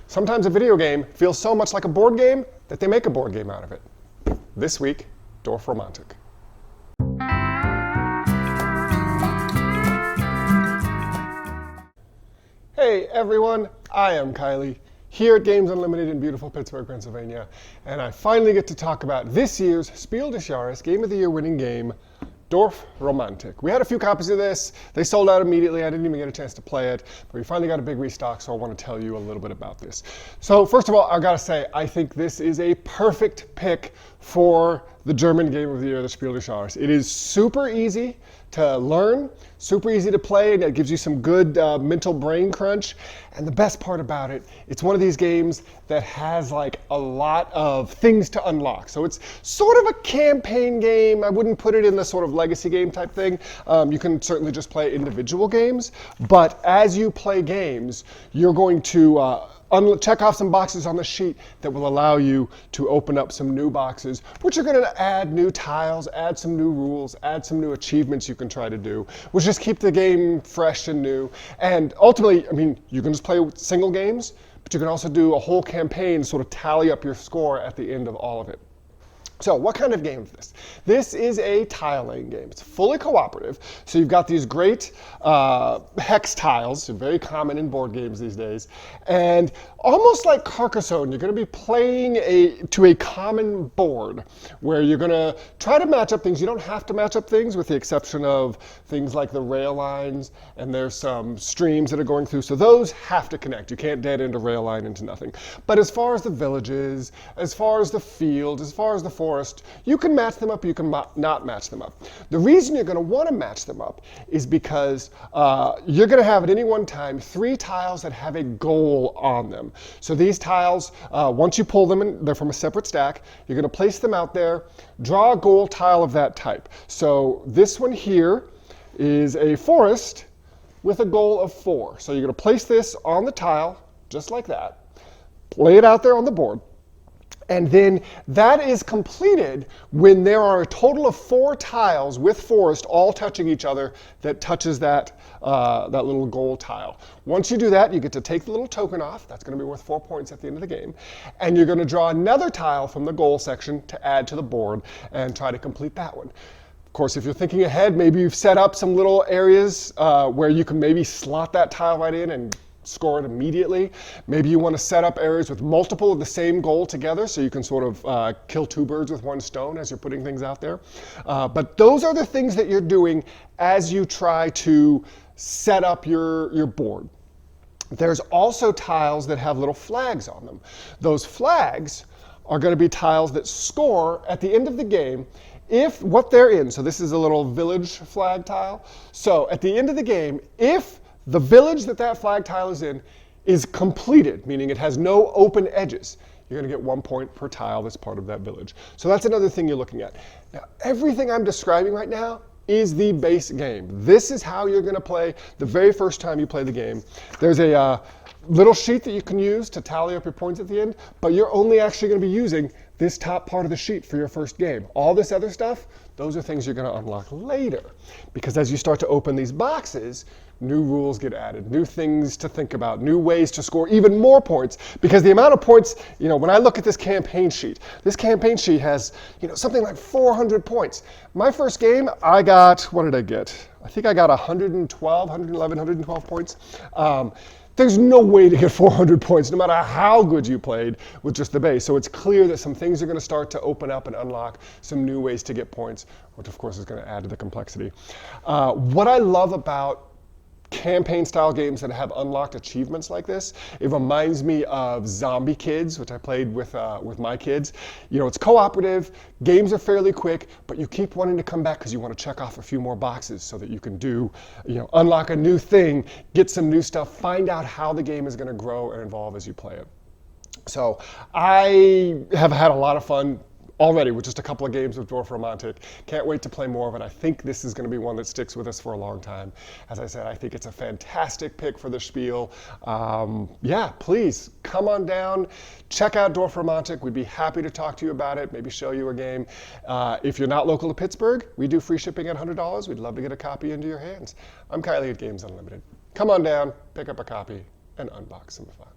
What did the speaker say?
Sometimes a video game feels so much like a board game that they make a board game out of it. This week, Dorfromantik. Hey everyone, I am Kylie, here at Games Unlimited in beautiful Pittsburgh, Pennsylvania, and I finally get to talk about this year's Spiel des Jahres Game of the Year winning game, Dorfromantik. We had a few copies of this. They sold out immediately. I didn't even get a chance to play it, but we finally got a big restock, so I want to tell you a little bit about this. So first of all, I gotta say, I think this is a perfect pick for the German Game of the Year, the Spiel des Jahres. It is super easy to learn, super easy to play, and it gives you some good mental brain crunch. And the best part about it, it's one of these games that has like a lot of things to unlock. So it's sort of a campaign game. I wouldn't put it in the sort of legacy game type thing. You can certainly just play individual games, but as you play games, you're going to check off some boxes on the sheet that will allow you to open up some new boxes, which are going to add new tiles, add some new rules, add some new achievements you can try to do, which just keep the game fresh and new. And ultimately, I mean, you can just play single games, but you can also do a whole campaign, sort of tally up your score at the end of all of it. So what kind of game is this? This is a tile laying game. It's fully cooperative. So you've got these great hex tiles, very common in board games these days. And almost like Carcassonne, you're going to be playing to a common board where you're going to try to match up things. You don't have to match up things with the exception of things like the rail lines, and there's some streams that are going through. So those have to connect. You can't dead end a rail line into nothing. But as far as the villages, as far as the field, as far as the forest, you can match them up, you can not match them up. The reason you're going to want to match them up is because you're going to have at any one time 3 tiles that have a goal on them. So these tiles, once you pull them in, they're from a separate stack, you're going to place them out there, draw a goal tile of that type. So this one here is a forest with a goal of 4. So you're going to place this on the tile, just like that, lay it out there on the board. And then that is completed when there are a total of 4 tiles with forest all touching each other that touches that little goal tile. Once you do that, you get to take the little token off. That's going to be worth 4 points at the end of the game. And you're going to draw another tile from the goal section to add to the board and try to complete that one. Of course, if you're thinking ahead, maybe you've set up some little areas where you can maybe slot that tile right in and score it immediately. Maybe you want to set up areas with multiple of the same goal together so you can sort of kill 2 birds with 1 stone as you're putting things out there. But those are the things that you're doing as you try to set up your board. There's also tiles that have little flags on them. Those flags are going to be tiles that score at the end of the game if what they're in. So this is a little village flag tile. So at the end of the game, if the village that flag tile is in is completed, meaning it has no open edges, you're going to get 1 point per tile that's part of that village. So that's another thing you're looking at. Now, everything I'm describing right now is the base game. This is how you're going to play the very first time you play the game. There's a little sheet that you can use to tally up your points at the end, but you're only actually going to be using this top part of the sheet for your first game. All this other stuff, those are things you're going to unlock later. Because as you start to open these boxes, new rules get added, new things to think about, new ways to score even more points. Because the amount of points, when I look at this campaign sheet has, something like 400 points. My first game, I got, what did I get? I think I got 112 points. There's no way to get 400 points, no matter how good you played with just the base. So it's clear that some things are going to start to open up and unlock some new ways to get points, which of course is going to add to the complexity. What I love about campaign style games that have unlocked achievements like this, it reminds me of Zombie Kids, which I played with my kids. It's cooperative, games are fairly quick, but you keep wanting to come back because you want to check off a few more boxes so that you can unlock a new thing, get some new stuff, find out how the game is going to grow and evolve as you play it. So I have had a lot of fun already with just a couple of games with Dorfromantik. Can't wait to play more of it. I think this is going to be one that sticks with us for a long time. As I said, I think it's a fantastic pick for the Spiel. Yeah, please come on down, check out Dorfromantik. We'd be happy to talk to you about it, maybe show you a game. If you're not local to Pittsburgh, we do free shipping at $100. We'd love to get a copy into your hands. I'm Kylie at Games Unlimited. Come on down, pick up a copy, and unbox some fun.